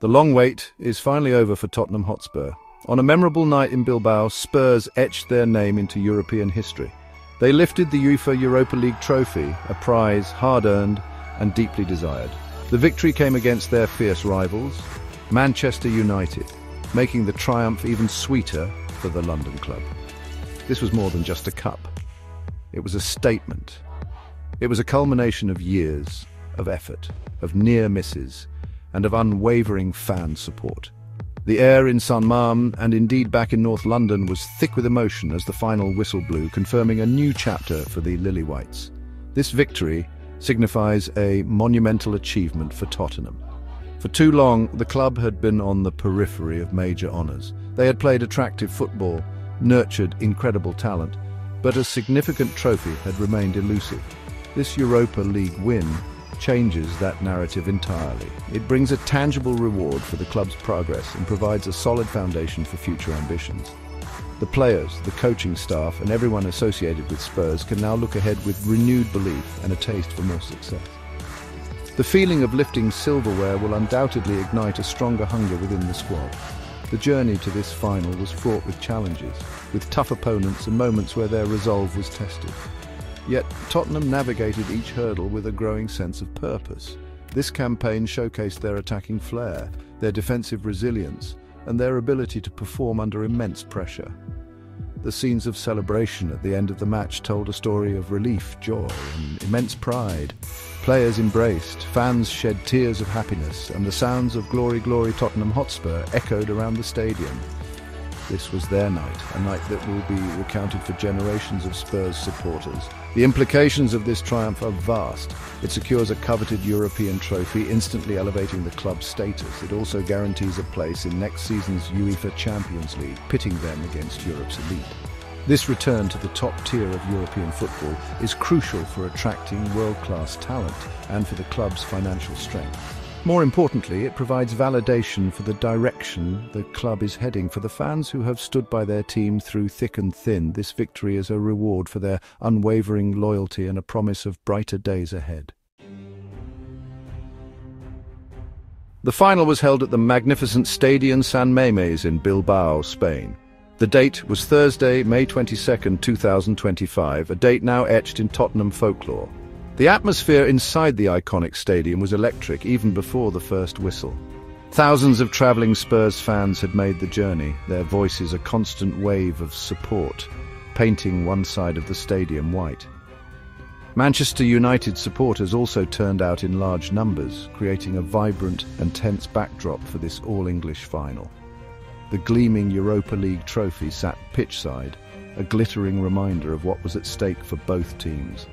The long wait is finally over for Tottenham Hotspur. On a memorable night in Bilbao, Spurs etched their name into European history. They lifted the UEFA Europa League trophy, a prize hard-earned and deeply desired. The victory came against their fierce rivals, Manchester United, making the triumph even sweeter for the London club. This was more than just a cup. It was a statement. It was a culmination of years of effort, of near misses, and of unwavering fan support. The air in St Mamés, and indeed back in North London, was thick with emotion as the final whistle blew, confirming a new chapter for the Lily Whites. This victory signifies a monumental achievement for Tottenham. For too long, the club had been on the periphery of major honours. They had played attractive football, nurtured incredible talent, but a significant trophy had remained elusive. This Europa League win changes that narrative entirely. It brings a tangible reward for the club's progress and provides a solid foundation for future ambitions. The players, the coaching staff, and everyone associated with Spurs can now look ahead with renewed belief and a taste for more success. The feeling of lifting silverware will undoubtedly ignite a stronger hunger within the squad. The journey to this final was fraught with challenges, with tough opponents and moments where their resolve was tested. Yet Tottenham navigated each hurdle with a growing sense of purpose. This campaign showcased their attacking flair, their defensive resilience, and their ability to perform under immense pressure. The scenes of celebration at the end of the match told a story of relief, joy, and immense pride. Players embraced, fans shed tears of happiness, and the sounds of "Glory, Glory Tottenham Hotspur" echoed around the stadium. This was their night, a night that will be recounted for generations of Spurs supporters. The implications of this triumph are vast. It secures a coveted European trophy, instantly elevating the club's status. It also guarantees a place in next season's UEFA Champions League, pitting them against Europe's elite. This return to the top tier of European football is crucial for attracting world-class talent and for the club's financial strength. More importantly, it provides validation for the direction the club is heading. For the fans who have stood by their team through thick and thin, this victory is a reward for their unwavering loyalty and a promise of brighter days ahead. The final was held at the magnificent Stadium San Mamés in Bilbao, Spain. The date was Thursday, May 22nd, 2025, a date now etched in Tottenham folklore. The atmosphere inside the iconic stadium was electric even before the first whistle. Thousands of travelling Spurs fans had made the journey, their voices a constant wave of support, painting one side of the stadium white. Manchester United supporters also turned out in large numbers, creating a vibrant and tense backdrop for this all-English final. The gleaming Europa League trophy sat pitchside, a glittering reminder of what was at stake for both teams.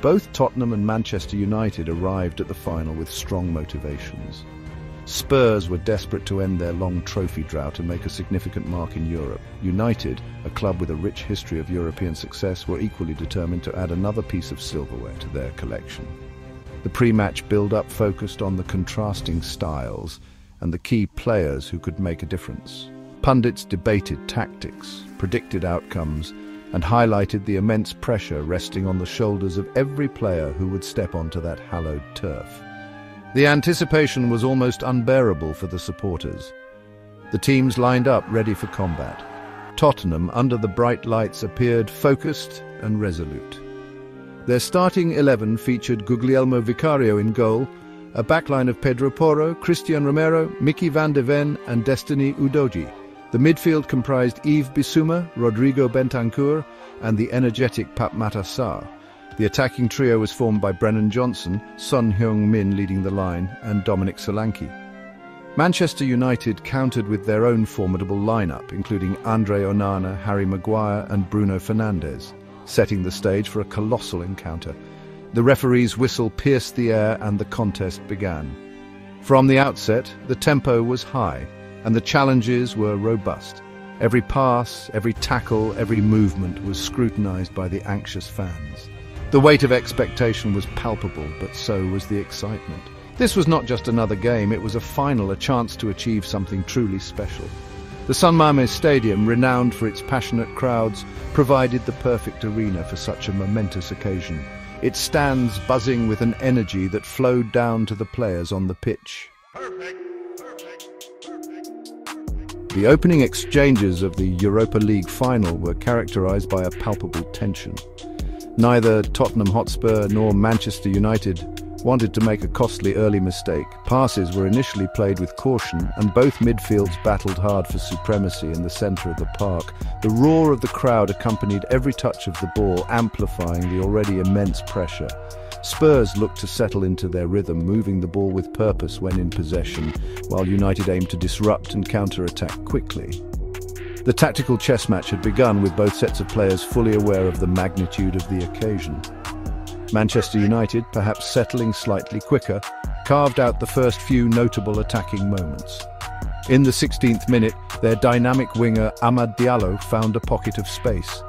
Both Tottenham and Manchester United arrived at the final with strong motivations. Spurs were desperate to end their long trophy drought and make a significant mark in Europe. United, a club with a rich history of European success, were equally determined to add another piece of silverware to their collection. The pre-match build-up focused on the contrasting styles and the key players who could make a difference. Pundits debated tactics, predicted outcomes, and highlighted the immense pressure resting on the shoulders of every player who would step onto that hallowed turf. The anticipation was almost unbearable for the supporters. The teams lined up ready for combat. Tottenham, under the bright lights, appeared focused and resolute. Their starting 11 featured Guglielmo Vicario in goal, a backline of Pedro Porro, Christian Romero, Mickey van de Ven and Destiny Udogie. The midfield comprised Yves Bissouma, Rodrigo Bentancur and the energetic Pape Matar Sarr. The attacking trio was formed by Brennan Johnson, Son Heung-min leading the line, and Dominic Solanke. Manchester United countered with their own formidable lineup, including Andre Onana, Harry Maguire and Bruno Fernandes, setting the stage for a colossal encounter. The referee's whistle pierced the air and the contest began. From the outset, the tempo was high, and the challenges were robust. Every pass, every tackle, every movement was scrutinized by the anxious fans. The weight of expectation was palpable, but so was the excitement. This was not just another game, it was a final, a chance to achieve something truly special. The St Mamés Stadium, renowned for its passionate crowds, provided the perfect arena for such a momentous occasion. It stands buzzing with an energy that flowed down to the players on the pitch. Perfect. The opening exchanges of the Europa League final were characterized by a palpable tension. Neither Tottenham Hotspur nor Manchester United wanted to make a costly early mistake. Passes were initially played with caution, and both midfields battled hard for supremacy in the centre of the park. The roar of the crowd accompanied every touch of the ball, amplifying the already immense pressure. Spurs looked to settle into their rhythm, moving the ball with purpose when in possession, while United aimed to disrupt and counter-attack quickly. The tactical chess match had begun, with both sets of players fully aware of the magnitude of the occasion. Manchester United, perhaps settling slightly quicker, carved out the first few notable attacking moments. In the 16th minute, their dynamic winger Amad Diallo found a pocket of space.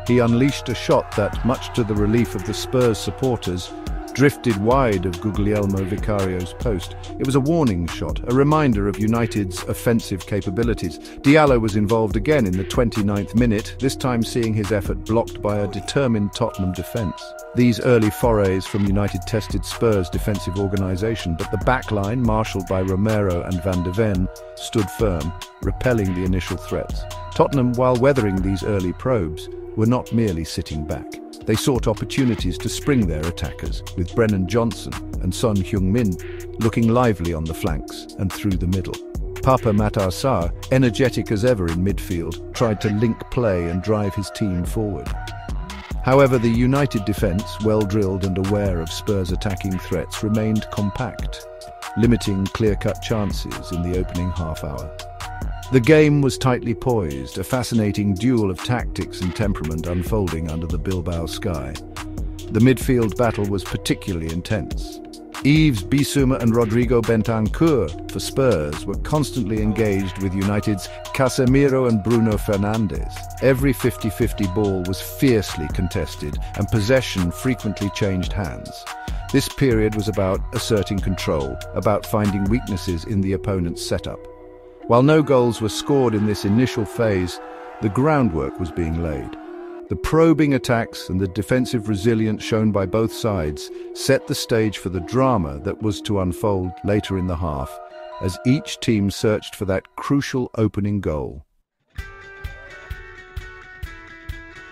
He unleashed a shot that, much to the relief of the Spurs supporters, drifted wide of Guglielmo Vicario's post. It was a warning shot, a reminder of United's offensive capabilities. Diallo was involved again in the 29th minute, this time seeing his effort blocked by a determined Tottenham defence. These early forays from United tested Spurs' defensive organisation, but the backline, marshalled by Romero and Van de Ven, stood firm, repelling the initial threats. Tottenham, while weathering these early probes, were not merely sitting back. They sought opportunities to spring their attackers, with Brennan Johnson and Son Heung-min looking lively on the flanks and through the middle. Papa Matar Sarr, energetic as ever in midfield, tried to link play and drive his team forward. However, the United defence, well-drilled and aware of Spurs' attacking threats, remained compact, limiting clear-cut chances in the opening half-hour. The game was tightly poised, a fascinating duel of tactics and temperament unfolding under the Bilbao sky. The midfield battle was particularly intense. Yves Bissouma and Rodrigo Bentancur for Spurs were constantly engaged with United's Casemiro and Bruno Fernandes. Every 50-50 ball was fiercely contested, and possession frequently changed hands. This period was about asserting control, about finding weaknesses in the opponent's setup. While no goals were scored in this initial phase, the groundwork was being laid. The probing attacks and the defensive resilience shown by both sides set the stage for the drama that was to unfold later in the half, as each team searched for that crucial opening goal.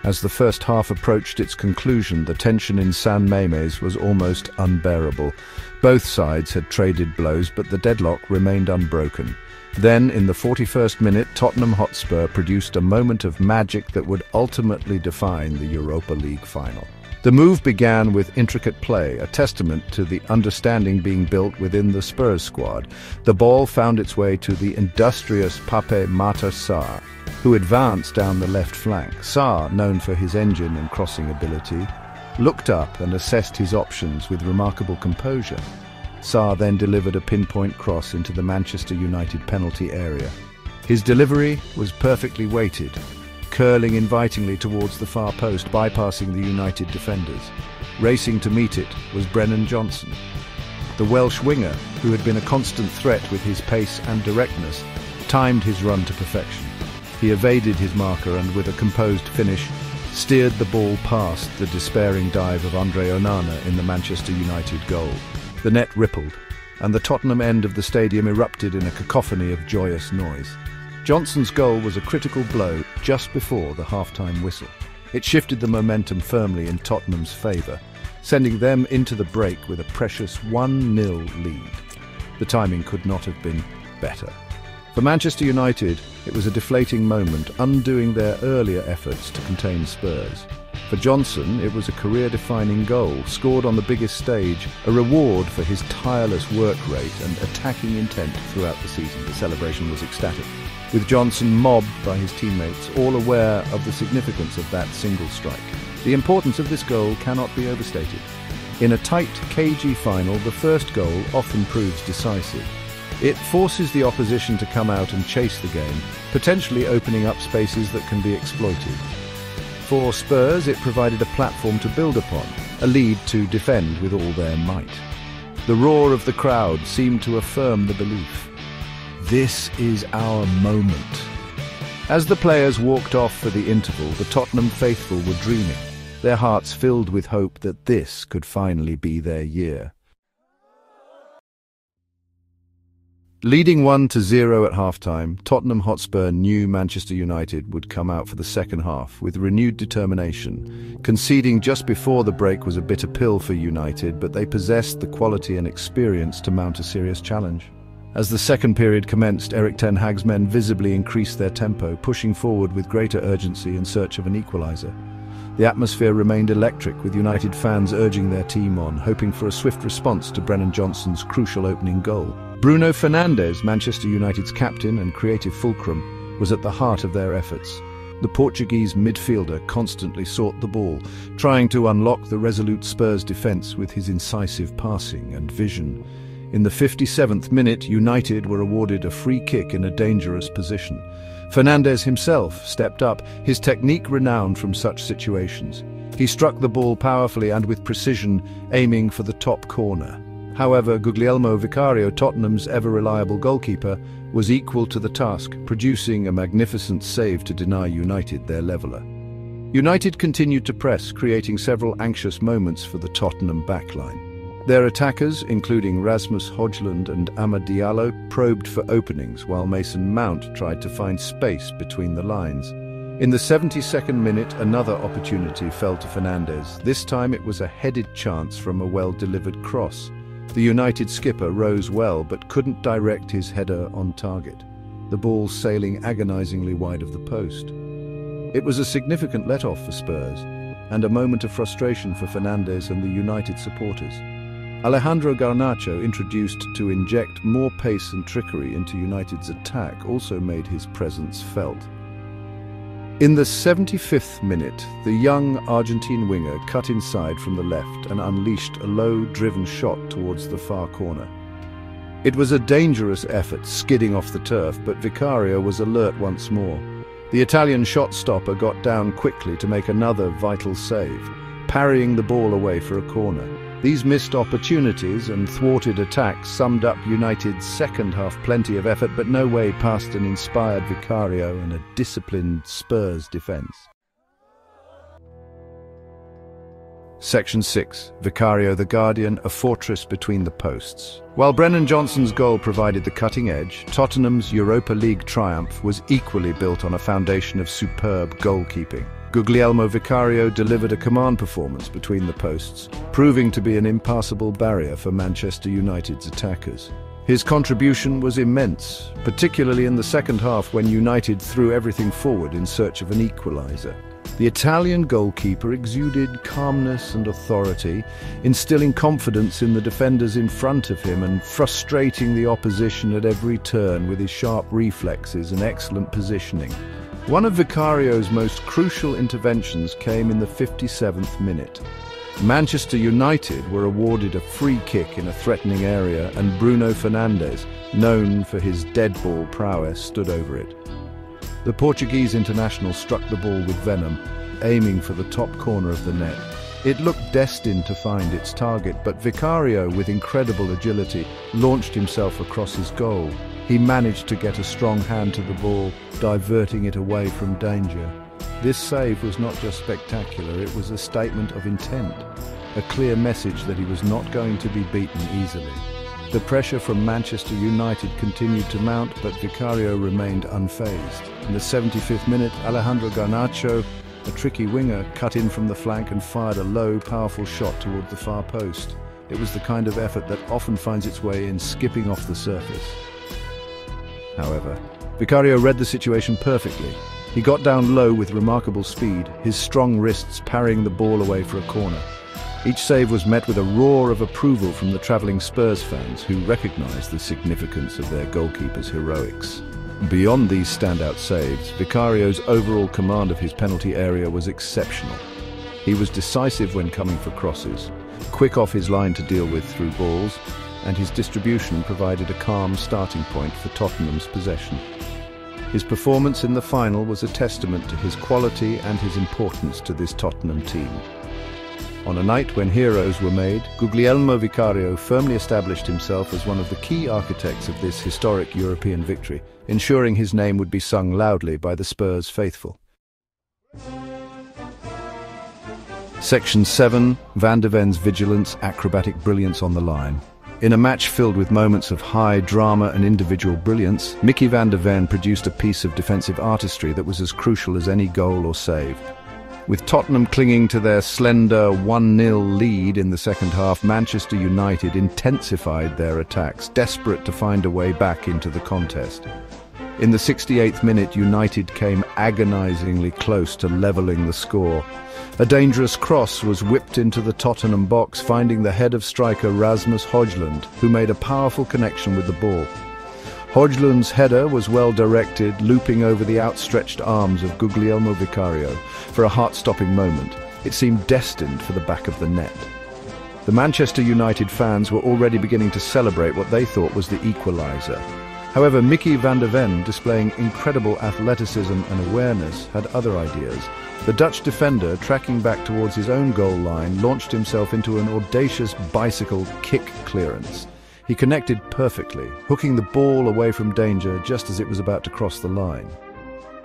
As the first half approached its conclusion, the tension in San Mamés was almost unbearable. Both sides had traded blows, but the deadlock remained unbroken. Then, in the 41st minute, Tottenham Hotspur produced a moment of magic that would ultimately define the Europa League final. The move began with intricate play, a testament to the understanding being built within the Spurs squad. The ball found its way to the industrious Pape Matar Sarr, who advanced down the left flank. Sarr, known for his engine and crossing ability, looked up and assessed his options with remarkable composure. Sarr then delivered a pinpoint cross into the Manchester United penalty area. His delivery was perfectly weighted, curling invitingly towards the far post, bypassing the United defenders. Racing to meet it was Brennan Johnson. The Welsh winger, who had been a constant threat with his pace and directness, timed his run to perfection. He evaded his marker and, with a composed finish, steered the ball past the despairing dive of Andre Onana in the Manchester United goal. The net rippled, and the Tottenham end of the stadium erupted in a cacophony of joyous noise. Johnson's goal was a critical blow just before the half-time whistle. It shifted the momentum firmly in Tottenham's favour, sending them into the break with a precious 1-0 lead. The timing could not have been better. For Manchester United, it was a deflating moment, undoing their earlier efforts to contain Spurs. For Johnson, it was a career-defining goal, scored on the biggest stage, a reward for his tireless work rate and attacking intent throughout the season. The celebration was ecstatic, with Johnson mobbed by his teammates, all aware of the significance of that single strike. The importance of this goal cannot be overstated. In a tight, cagey final, the first goal often proves decisive. It forces the opposition to come out and chase the game, potentially opening up spaces that can be exploited. For Spurs, it provided a platform to build upon, a lead to defend with all their might. The roar of the crowd seemed to affirm the belief. This is our moment. As the players walked off for the interval, the Tottenham faithful were dreaming, their hearts filled with hope that this could finally be their year. Leading 1-0 at half-time, Tottenham Hotspur knew Manchester United would come out for the second half with renewed determination. Conceding just before the break was a bitter pill for United, but they possessed the quality and experience to mount a serious challenge. As the second period commenced, Erik ten Hag's men visibly increased their tempo, pushing forward with greater urgency in search of an equaliser. The atmosphere remained electric, with United fans urging their team on, hoping for a swift response to Brennan Johnson's crucial opening goal. Bruno Fernandes, Manchester United's captain and creative fulcrum, was at the heart of their efforts. The Portuguese midfielder constantly sought the ball, trying to unlock the resolute Spurs defence with his incisive passing and vision. In the 57th minute, United were awarded a free kick in a dangerous position. Fernandes himself stepped up, his technique renowned from such situations. He struck the ball powerfully and with precision, aiming for the top corner. However, Guglielmo Vicario, Tottenham's ever-reliable goalkeeper, was equal to the task, producing a magnificent save to deny United their leveller. United continued to press, creating several anxious moments for the Tottenham backline. Their attackers, including Rasmus Højlund and Amad Diallo, probed for openings, while Mason Mount tried to find space between the lines. In the 72nd minute, another opportunity fell to Fernandes. This time it was a headed chance from a well-delivered cross. The United skipper rose well, but couldn't direct his header on target, the ball sailing agonizingly wide of the post. It was a significant let-off for Spurs, and a moment of frustration for Fernandes and the United supporters. Alejandro Garnacho, introduced to inject more pace and trickery into United's attack, also made his presence felt. In the 75th minute, the young Argentine winger cut inside from the left and unleashed a low-driven shot towards the far corner. It was a dangerous effort, skidding off the turf, but Vicario was alert once more. The Italian shot stopper got down quickly to make another vital save, parrying the ball away for a corner. These missed opportunities and thwarted attacks summed up United's second half. Plenty of effort, but no way past an inspired Vicario and a disciplined Spurs defence. Section 6. Vicario the Guardian, a fortress between the posts. While Brennan Johnson's goal provided the cutting edge, Tottenham's Europa League triumph was equally built on a foundation of superb goalkeeping. Guglielmo Vicario delivered a command performance between the posts, proving to be an impassable barrier for Manchester United's attackers. His contribution was immense, particularly in the second half when United threw everything forward in search of an equaliser. The Italian goalkeeper exuded calmness and authority, instilling confidence in the defenders in front of him and frustrating the opposition at every turn with his sharp reflexes and excellent positioning. One of Vicario's most crucial interventions came in the 57th minute. Manchester United were awarded a free kick in a threatening area, and Bruno Fernandes, known for his dead ball prowess, stood over it. The Portuguese international struck the ball with venom, aiming for the top corner of the net. It looked destined to find its target, but Vicario, with incredible agility, launched himself across his goal. He managed to get a strong hand to the ball, diverting it away from danger. This save was not just spectacular, it was a statement of intent, a clear message that he was not going to be beaten easily. The pressure from Manchester United continued to mount, but Vicario remained unfazed. In the 75th minute, Alejandro Garnacho, a tricky winger, cut in from the flank and fired a low, powerful shot toward the far post. It was the kind of effort that often finds its way in skipping off the surface. However, Vicario read the situation perfectly. He got down low with remarkable speed, his strong wrists parrying the ball away for a corner. Each save was met with a roar of approval from the travelling Spurs fans, who recognised the significance of their goalkeeper's heroics. Beyond these standout saves, Vicario's overall command of his penalty area was exceptional. He was decisive when coming for crosses, quick off his line to deal with through balls, and his distribution provided a calm starting point for Tottenham's possession. His performance in the final was a testament to his quality and his importance to this Tottenham team. On a night when heroes were made, Guglielmo Vicario firmly established himself as one of the key architects of this historic European victory, ensuring his name would be sung loudly by the Spurs faithful. Section 7. Van de Ven's vigilance, acrobatic brilliance on the line. In a match filled with moments of high drama and individual brilliance, Mickey van der Ven produced a piece of defensive artistry that was as crucial as any goal or save. With Tottenham clinging to their slender 1-0 lead in the second half, Manchester United intensified their attacks, desperate to find a way back into the contest. In the 68th minute, United came agonisingly close to levelling the score. A dangerous cross was whipped into the Tottenham box, finding the head of striker Rasmus Højlund, who made a powerful connection with the ball. Højlund's header was well directed, looping over the outstretched arms of Guglielmo Vicario. For a heart-stopping moment, it seemed destined for the back of the net. The Manchester United fans were already beginning to celebrate what they thought was the equaliser. However, Mickey van der Ven, displaying incredible athleticism and awareness, had other ideas. The Dutch defender, tracking back towards his own goal line, launched himself into an audacious bicycle kick clearance. He connected perfectly, hooking the ball away from danger just as it was about to cross the line.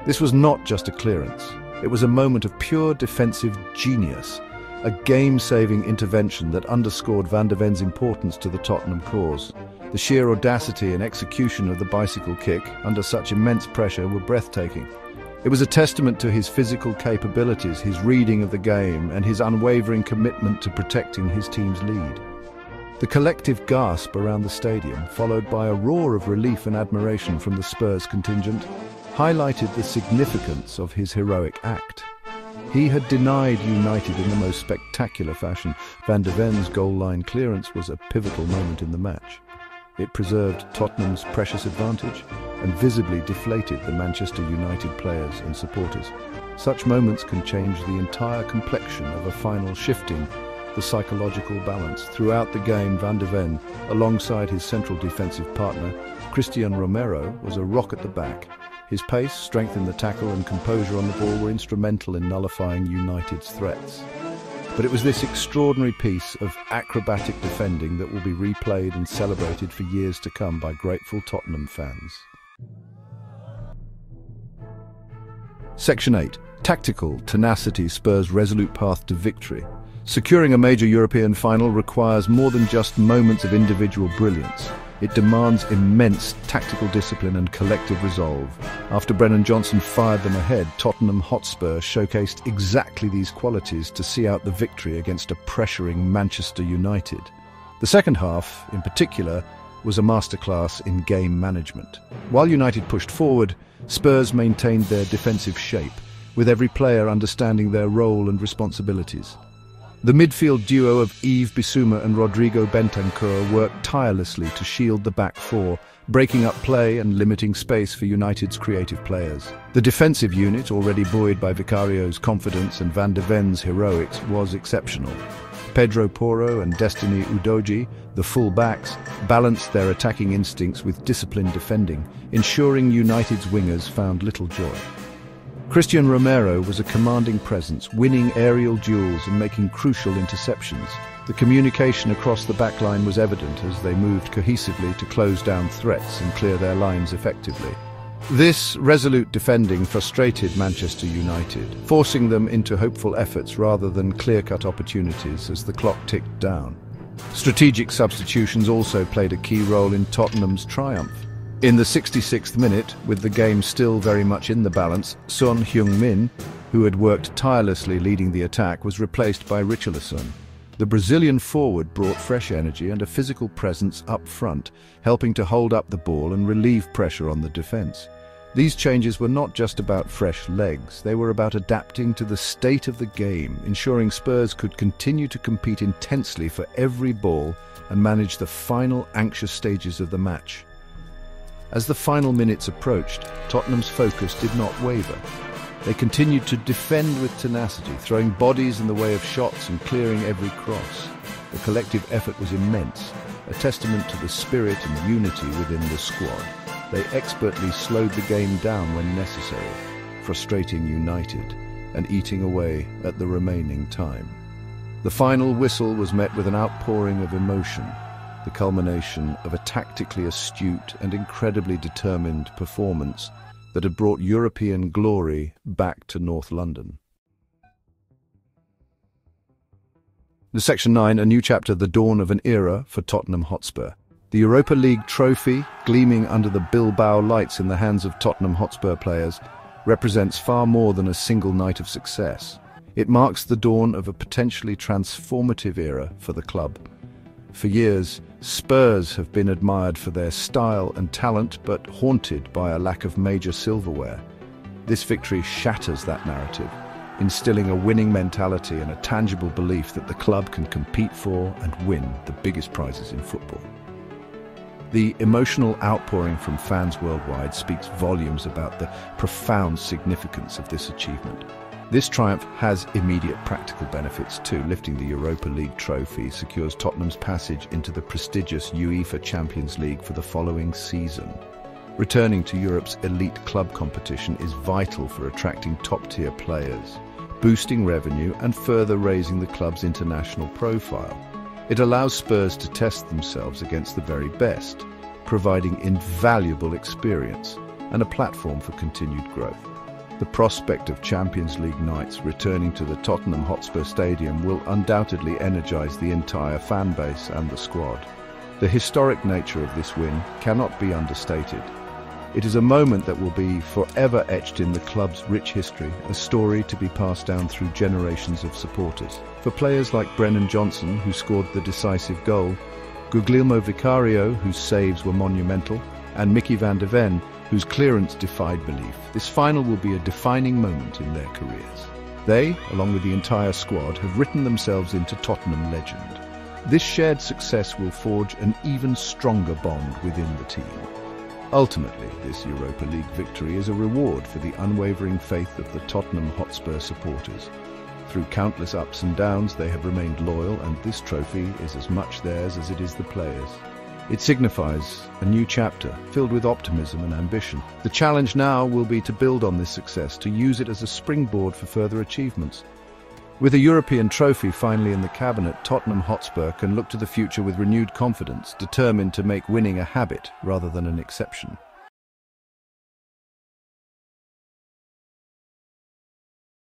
This was not just a clearance. It was a moment of pure defensive genius, a game-saving intervention that underscored Van der Ven's importance to the Tottenham cause. The sheer audacity and execution of the bicycle kick under such immense pressure were breathtaking. It was a testament to his physical capabilities, his reading of the game, and his unwavering commitment to protecting his team's lead. The collective gasp around the stadium, followed by a roar of relief and admiration from the Spurs contingent, highlighted the significance of his heroic act. He had denied United in the most spectacular fashion. Van der Ven's goal line clearance was a pivotal moment in the match. It preserved Tottenham's precious advantage and visibly deflated the Manchester United players and supporters. Such moments can change the entire complexion of a final, shifting the psychological balance. Throughout the game, Van der Ven, alongside his central defensive partner, Christian Romero, was a rock at the back. His pace, strength in the tackle and composure on the ball were instrumental in nullifying United's threats. But it was this extraordinary piece of acrobatic defending that will be replayed and celebrated for years to come by grateful Tottenham fans. Section 8. Tactical tenacity spurs resolute path to victory. Securing a major European final requires more than just moments of individual brilliance. It demands immense tactical discipline and collective resolve. After Brennan Johnson fired them ahead, Tottenham Hotspur showcased exactly these qualities to see out the victory against a pressuring Manchester United. The second half, in particular, was a masterclass in game management. While United pushed forward, Spurs maintained their defensive shape, with every player understanding their role and responsibilities. The midfield duo of Yves Bissouma and Rodrigo Bentancur worked tirelessly to shield the back four, breaking up play and limiting space for United's creative players. The defensive unit, already buoyed by Vicario's confidence and Van der Ven's heroics, was exceptional. Pedro Porro and Destiny Udogie, the full-backs, balanced their attacking instincts with disciplined defending, ensuring United's wingers found little joy. Christian Romero was a commanding presence, winning aerial duels and making crucial interceptions. The communication across the backline was evident as they moved cohesively to close down threats and clear their lines effectively. This resolute defending frustrated Manchester United, forcing them into hopeful efforts rather than clear-cut opportunities as the clock ticked down. Strategic substitutions also played a key role in Tottenham's triumph. In the 66th minute, with the game still very much in the balance, Son Heung-min, who had worked tirelessly leading the attack, was replaced by Richarlison. The Brazilian forward brought fresh energy and a physical presence up front, helping to hold up the ball and relieve pressure on the defence. These changes were not just about fresh legs, they were about adapting to the state of the game, ensuring Spurs could continue to compete intensely for every ball and manage the final anxious stages of the match. As the final minutes approached, Tottenham's focus did not waver. They continued to defend with tenacity, throwing bodies in the way of shots and clearing every cross. The collective effort was immense, a testament to the spirit and unity within the squad. They expertly slowed the game down when necessary, frustrating United and eating away at the remaining time. The final whistle was met with an outpouring of emotion, the culmination of a tactically astute and incredibly determined performance that had brought European glory back to North London. Section 9, a new chapter, the dawn of an era for Tottenham Hotspur. The Europa League trophy, gleaming under the Bilbao lights in the hands of Tottenham Hotspur players, represents far more than a single night of success. It marks the dawn of a potentially transformative era for the club. For years, Spurs have been admired for their style and talent, but haunted by a lack of major silverware. This victory shatters that narrative, instilling a winning mentality and a tangible belief that the club can compete for and win the biggest prizes in football. The emotional outpouring from fans worldwide speaks volumes about the profound significance of this achievement. This triumph has immediate practical benefits too. Lifting the Europa League trophy secures Tottenham's passage into the prestigious UEFA Champions League for the following season. Returning to Europe's elite club competition is vital for attracting top-tier players, boosting revenue and further raising the club's international profile. It allows Spurs to test themselves against the very best, providing invaluable experience and a platform for continued growth. The prospect of Champions League nights returning to the Tottenham Hotspur Stadium will undoubtedly energise the entire fan base and the squad. The historic nature of this win cannot be understated. It is a moment that will be forever etched in the club's rich history, a story to be passed down through generations of supporters. For players like Brennan Johnson, who scored the decisive goal, Guglielmo Vicario, whose saves were monumental, and Mickey van de Ven, whose clearance defied belief, this final will be a defining moment in their careers. They, along with the entire squad, have written themselves into Tottenham legend. This shared success will forge an even stronger bond within the team. Ultimately, this Europa League victory is a reward for the unwavering faith of the Tottenham Hotspur supporters. Through countless ups and downs, they have remained loyal, and this trophy is as much theirs as it is the players. It signifies a new chapter, filled with optimism and ambition. The challenge now will be to build on this success, to use it as a springboard for further achievements. With a European trophy finally in the cabinet, Tottenham Hotspur can look to the future with renewed confidence, determined to make winning a habit rather than an exception.